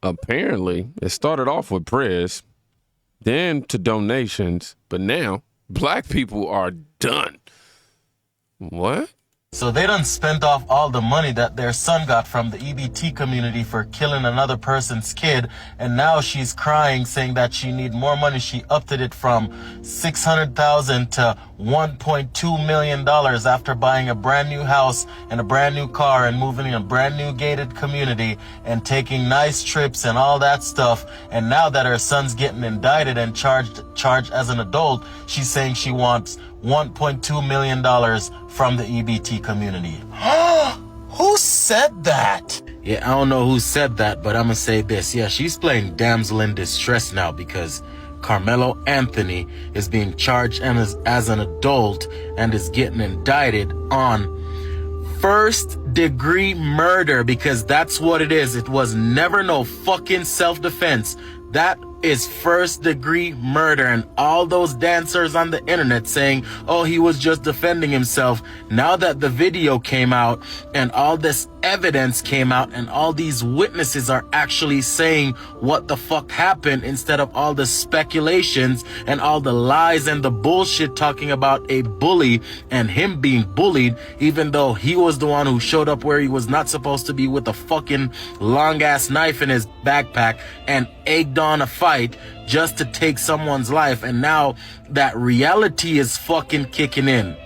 apparently it started off with prayers, then to donations, but now black people are done. What? So they done spent off all the money that their son got from the EBT community for killing another person's kid, and now she's crying, saying that she need more money. She upped it from $600,000 to $1.2 million after buying a brand new house and a brand new car and moving in a brand new gated community and taking nice trips and all that stuff. And now that her son's getting indicted and charged as an adult, she's saying she wants $1.2 million from the EBT community. Who said that? Yeah, I don't know who said that, but I'm gonna say this. Yeah, she's playing damsel in distress now because Karmelo Anthony is being charged as an adult and is getting indicted on first-degree murder, because that's what it is. It was never no fucking self-defense. That is first-degree murder. And all those dancers on the internet saying, oh, he was just defending himself. Now that the video came out and all this evidence came out and all these witnesses are actually saying what the fuck happened, instead of all the speculations and all the lies and the bullshit talking about a bully and him being bullied, even though he was the one who showed up where he was not supposed to be with a fucking long-ass knife in his backpack and egged on a fight just to take someone's life. And now that reality is fucking kicking in.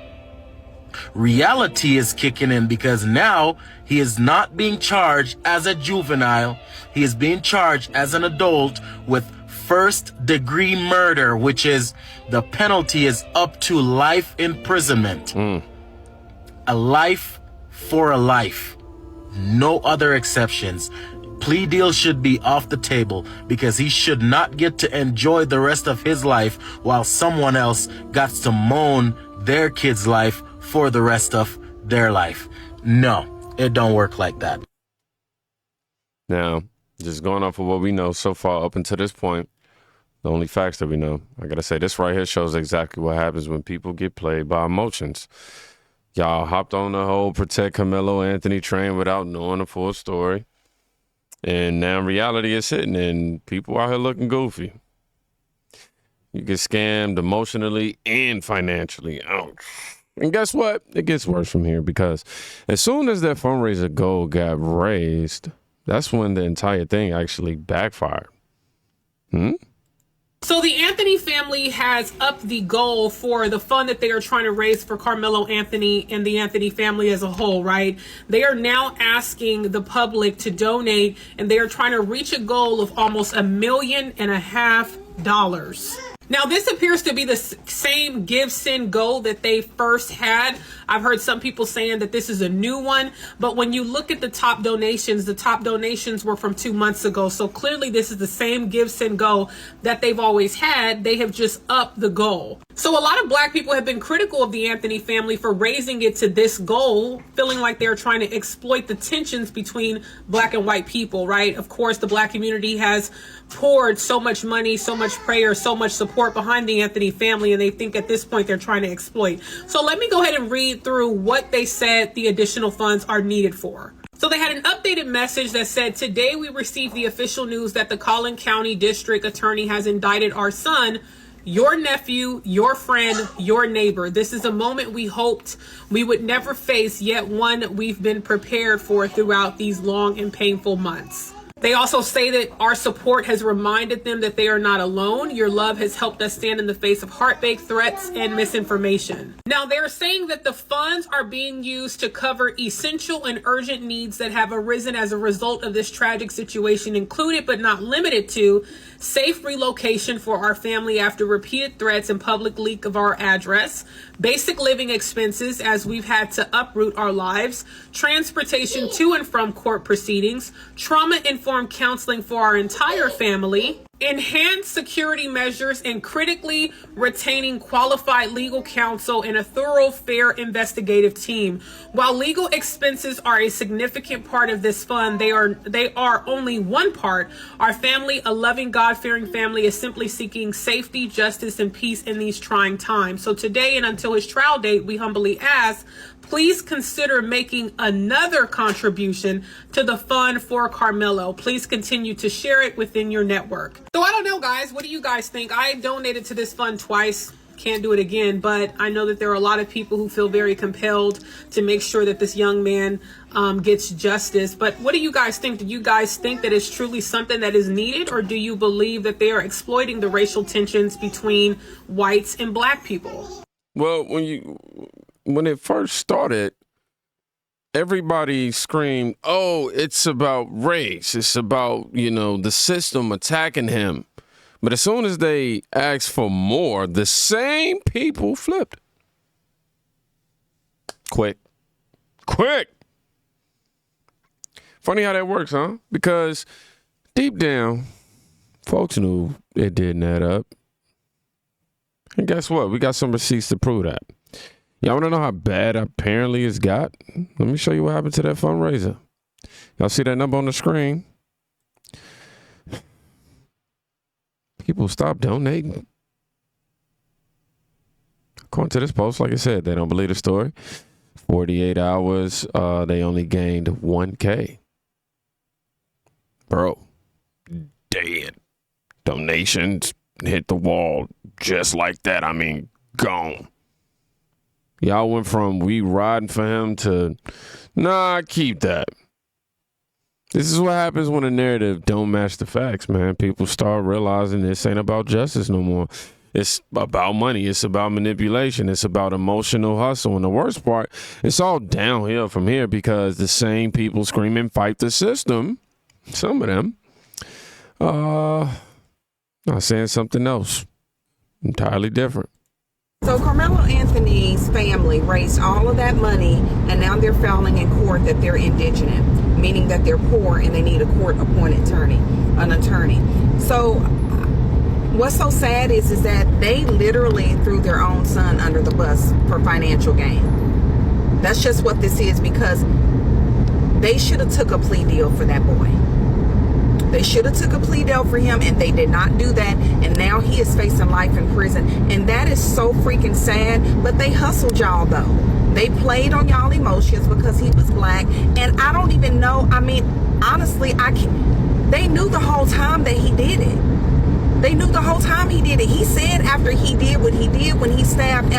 Reality is kicking in because now he is not being charged as a juvenile. He is being charged as an adult with first-degree murder, which is the penalty is up to life imprisonment. A life for a life. No other exceptions. Plea deal should be off the table because he should not get to enjoy the rest of his life while someone else got to moan their kid's life for the rest of their life. No, it don't work like that. Now, just going off of what we know so far up until this point, the only facts that we know, I gotta say, this right here shows exactly what happens when people get played by emotions. Y'all hopped on the whole protect Karmelo Anthony train without knowing the full story. And now reality is hitting and people out here looking goofy. You get scammed emotionally and financially. Ouch. And guess what? It gets worse from here, because as soon as that fundraiser goal got raised, that's when the entire thing actually backfired. So the Anthony family has upped the goal for the fund that they are trying to raise for Karmelo Anthony and the Anthony family as a whole, right? They are now asking the public to donate, and they are trying to reach a goal of almost $1.5 million. Now, this appears to be the same give, send, go that they first had. I've heard some people saying that this is a new one, but when you look at the top donations were from 2 months ago. So clearly this is the same give, send, go that they've always had. They have just upped the goal. So a lot of black people have been critical of the Anthony family for raising it to this goal, feeling like they're trying to exploit the tensions between black and white people, right? Of course, the black community has poured so much money, so much prayer, so much support behind the Anthony family, and they think at this point they're trying to exploit. So let me go ahead and read through what they said the additional funds are needed for. So they had an updated message that said, today we received the official news that the Collin County District Attorney has indicted our son, your nephew, your friend, your neighbor. This is a moment we hoped we would never face, yet one we've been prepared for throughout these long and painful months. They also say that our support has reminded them that they are not alone. Your love has helped us stand in the face of heartbreak, threats, and misinformation. Now, they're saying that the funds are being used to cover essential and urgent needs that have arisen as a result of this tragic situation, included but not limited to safe relocation for our family after repeated threats and public leak of our address, basic living expenses as we've had to uproot our lives, transportation to and from court proceedings, trauma-informed counseling for our entire family, enhanced security measures, and critically retaining qualified legal counsel and a thorough, fair investigative team. While legal expenses are a significant part of this fund, they are only one part. Our family, a loving, God-fearing family, is simply seeking safety, justice, and peace in these trying times. So today and until his trial date, we humbly ask, please consider making another contribution to the fund for Karmelo. Please continue to share it within your network. So I don't know, guys. What do you guys think? I donated to this fund twice. Can't do it again, but I know that there are a lot of people who feel very compelled to make sure that this young man gets justice. But what do you guys think? Do you guys think that it's truly something that is needed, or do you believe that they are exploiting the racial tensions between whites and black people? Well, when it first started, everybody screamed, "Oh, it's about race. It's about, the system attacking him." But as soon as they asked for more, the same people flipped. Quick. Funny how that works, huh? Because deep down, folks knew it didn't add up. And guess what? We got some receipts to prove that. Y'all want to know how bad apparently it's got? Let me show you what happened to that fundraiser. Y'all see that number on the screen? People stop donating. According to this post, like I said, they don't believe the story. 48 hours, they only gained 1K. Bro, dead. Donations hit the wall just like that. I mean, gone. Y'all went from we riding for him to, nah, keep that. This is what happens when a narrative don't match the facts, man. People start realizing this ain't about justice no more. It's about money. It's about manipulation. It's about emotional hustle. And the worst part, it's all downhill from here because the same people screaming, fight the system, some of them, are saying something else entirely different. So Karmelo Anthony's family raised all of that money, and now they're filing in court that they're indigent, meaning that they're poor and they need a court-appointed an attorney. So what's so sad is that they literally threw their own son under the bus for financial gain. That's just what this is, because they should have took a plea deal for that boy. They should have took a plea deal for him, and they did not do that, and now he is facing life in prison, and that is so freaking sad. But they hustled y'all, though. They played on y'all emotions because he was black, and I don't even know, I mean, honestly, they knew the whole time that he did it. They knew the whole time he did it. He said after he did what he did when he stabbed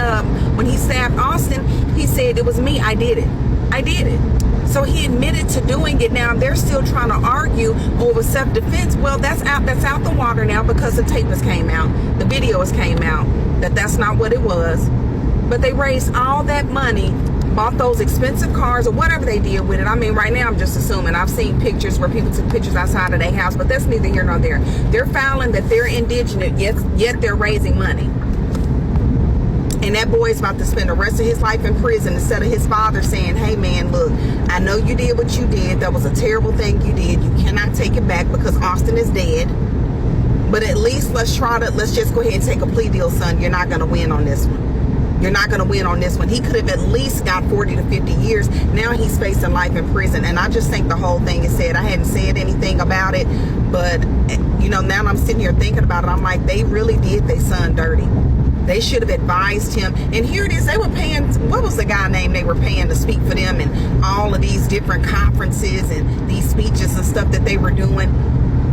Austin, he said, "It was me, I did it. I did it." So he admitted to doing it. Now they're still trying to argue over self-defense. Well, that's out the water now because the tape has came out. The videos came out that's not what it was. But they raised all that money, bought those expensive cars or whatever they did with it. I mean, right now I'm just assuming. I've seen pictures where people took pictures outside of their house, but that's neither here nor there. They're filing that they're indigent, yet they're raising money. And that boy is about to spend the rest of his life in prison instead of his father saying, "Hey man, look, I know you did what you did. That was a terrible thing you did. You cannot take it back because Austin is dead. But at least let's just go ahead and take a plea deal, son. You're not going to win on this one. You're not going to win on this one." He could have at least got 40 to 50 years. Now he's facing life in prison. And I just think the whole thing is sad. I hadn't said anything about it, but now I'm sitting here thinking about it. I'm like, they really did their son dirty. They should have advised him. And here it is. They were paying, what was the guy name they were paying to speak for them and all of these different conferences and these speeches and stuff that they were doing.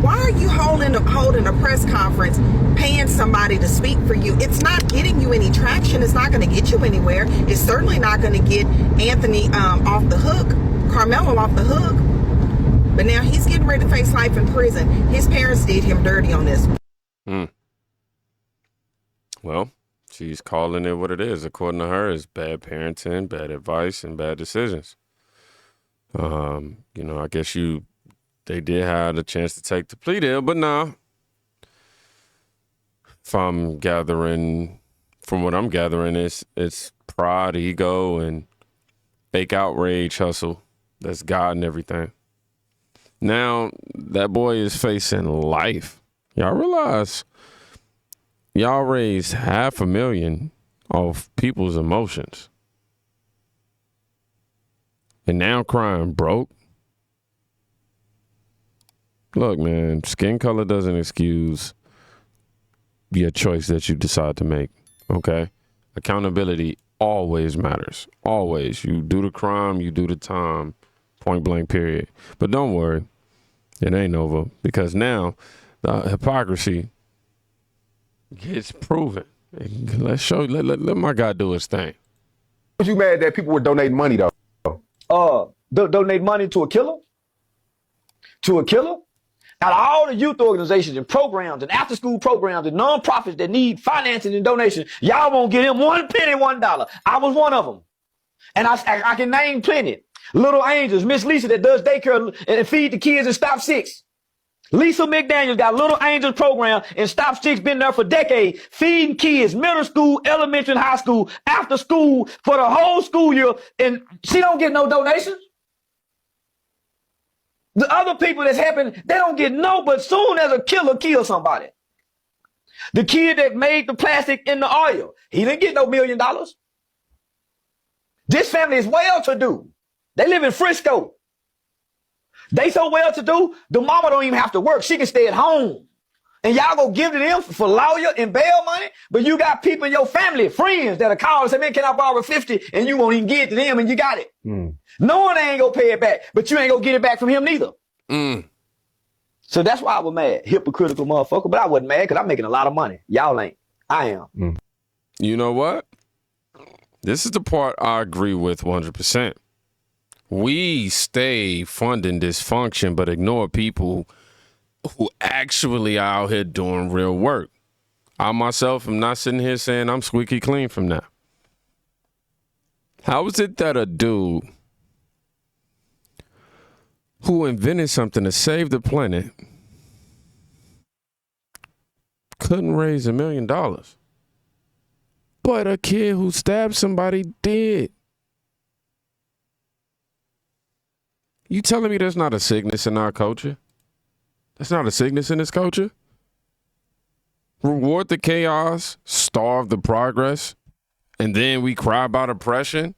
Why are you holding a press conference, paying somebody to speak for you? It's not getting you any traction. It's not going to get you anywhere. It's certainly not going to get Anthony off the hook, Karmelo off the hook. But now he's getting ready to face life in prison. His parents did him dirty on this one. Well, she's calling it what it is. According to her, it's bad parenting, bad advice, and bad decisions. I guess they did have a chance to take the plea deal, but nah. From what I'm gathering, it's pride, ego, and fake outrage hustle that's gotten everything. Now, that boy is facing life. Y'all realize y'all raised $500,000 off people's emotions. And now crying broke. Look, man, skin color doesn't excuse your choice that you decide to make, okay? Accountability always matters. Always. You do the crime, you do the time, point blank, period. But don't worry, it ain't over, because now the hypocrisy gets proven. Let's show. Let my guy do his thing. Was you mad that people were donating money though? Donate money to a killer? To a killer? Out of all the youth organizations and programs and after school programs and nonprofits that need financing and donation, y'all won't get him one penny, $1. I was one of them. And I can name plenty. Little Angels, Miss Lisa that does daycare and feed the kids in Stop 6. Lisa McDaniels got Little Angels program and Stop 6 been there for decades, feeding kids, middle school, elementary, and high school, after school for the whole school year, and she don't get no donations. The other people that's helping, they don't get no, but soon as a killer kills somebody. The kid that made the plastic in the oil, he didn't get no $1 million. This family is well-to-do. They live in Frisco. They so well-to-do, the mama don't even have to work. She can stay at home. And y'all go give to them for lawyer and bail money, but you got people in your family, friends that are called and say, man, can I borrow 50? And you won't even get it to them and you got it. Knowing they ain't gonna pay it back, but you ain't gonna get it back from him neither. So that's why I was mad. Hypocritical motherfucker, but I wasn't mad because I'm making a lot of money. Y'all ain't. I am. You know what? This is the part I agree with 100%. We stay funding dysfunction, but ignore people who actually are out here doing real work. I myself am not sitting here saying I'm squeaky clean from that. How is it that a dude who invented something to save the planet couldn't raise $1 million, but a kid who stabbed somebody did? You telling me there's not a sickness in our culture? There's not a sickness in this culture? Reward the chaos, starve the progress, and then we cry about oppression?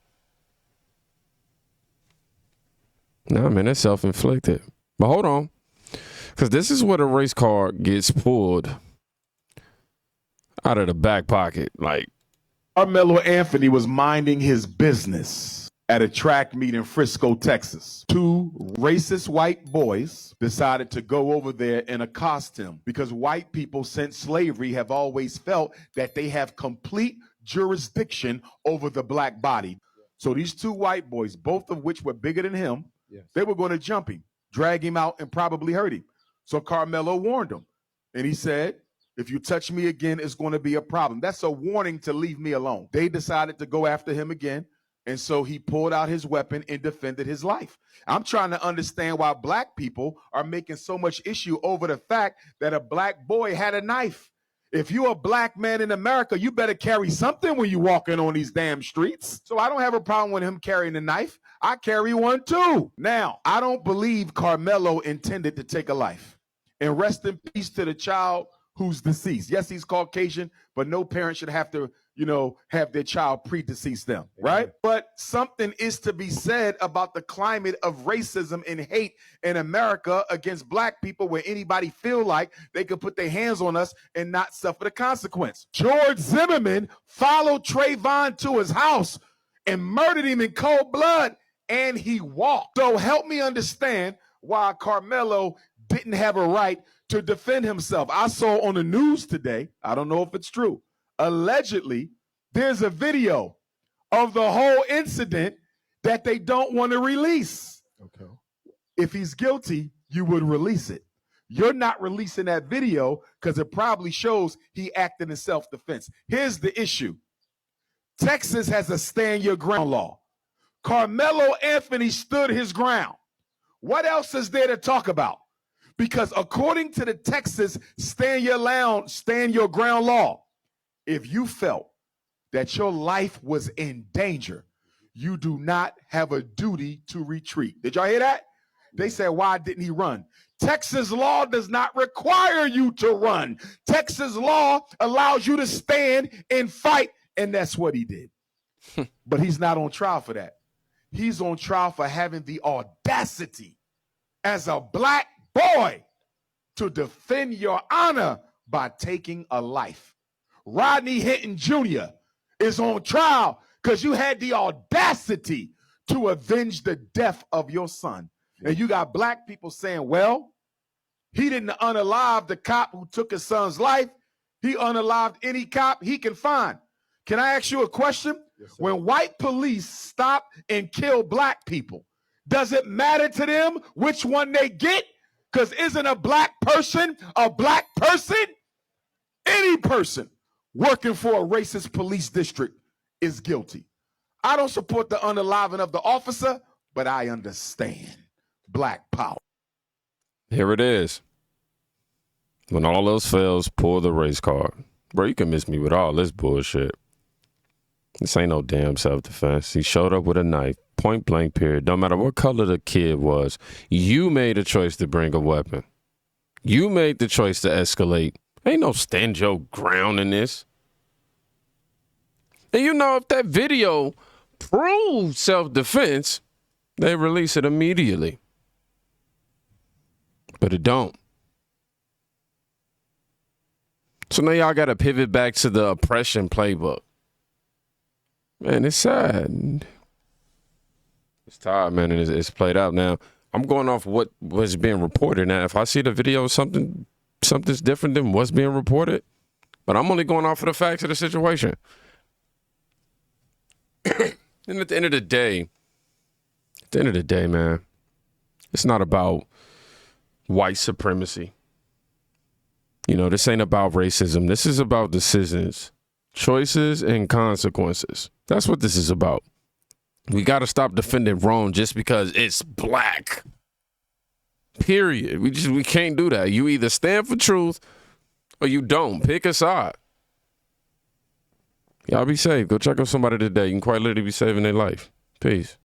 Nah, man, that's self-inflicted. But hold on, because this is where the race card gets pulled out of the back pocket. Like, Karmelo Anthony was minding his business at a track meet in Frisco, Texas. Two racist white boys decided to go over there and accost him because white people since slavery have always felt that they have complete jurisdiction over the black body. So these two white boys, both of which were bigger than him, they were going to jump him, drag him out, and probably hurt him. So Karmelo warned him, and he said, if you touch me again, it's going to be a problem. That's a warning to leave me alone. They decided to go after him again. And so he pulled out his weapon and defended his life. I'm trying to understand why black people are making so much issue over the fact that a black boy had a knife. If you're a black man in America, you better carry something when you're walking on these damn streets. So I don't have a problem with him carrying a knife. I carry one too. Now, I don't believe Karmelo intended to take a life. And rest in peace to the child who's deceased. Yes, he's Caucasian, but no parent should have to, have their child predecease them, right? But something is to be said about the climate of racism and hate in America against black people, where anybody feel like they could put their hands on us and not suffer the consequence. George Zimmerman followed Trayvon to his house and murdered him in cold blood, and he walked. So help me understand why Karmelo didn't have a right to defend himself. I saw on the news today, I don't know if it's true, allegedly, there's a video of the whole incident that they don't want to release. Okay. If he's guilty, you would release it. You're not releasing that video because it probably shows he acted in self-defense. Here's the issue. Texas has a stand your ground law. Karmelo Anthony stood his ground. What else is there to talk about? Because according to the Texas stand your ground law, if you felt that your life was in danger, you do not have a duty to retreat. Did y'all hear that? They said, why didn't he run? Texas law does not require you to run. Texas law allows you to stand and fight, and that's what he did. But he's not on trial for that. He's on trial for having the audacity as a black boy to defend your honor by taking a life. Rodney Hinton Jr. is on trial because you had the audacity to avenge the death of your son. And you got black people saying, well, he didn't unalive the cop who took his son's life. He unalived any cop he can find. Can I ask you a question? Yes, when white police stop and kill black people, does it matter to them which one they get? Because isn't a black person a black person? Any person working for a racist police district is guilty. I don't support the unaliving of the officer, but I understand black power. Here it is. When all else fails, pull the race card. Bro, you can miss me with all this bullshit. This ain't no damn self-defense. He showed up with a knife, point blank period. Don't matter what color the kid was. You made a choice to bring a weapon. You made the choice to escalate. Ain't no stand your ground in this. And you know, if that video proves self-defense, they release it immediately. But it don't. So now y'all got to pivot back to the oppression playbook. Man, it's sad. It's tired, man, and it's played out now. I'm going off what was being reported. Now, if I see the video, something's different than what's being reported. But I'm only going off of the facts of the situation. And at the end of the day, man, it's not about white supremacy. You know, this ain't about racism. This is about decisions, choices, and consequences. That's what this is about. We got to stop defending wrong just because it's black. Period. We can't do that. You either stand for truth or you don't. Pick a side. Y'all be safe. Go check on somebody today. You can quite literally be saving their life. Peace.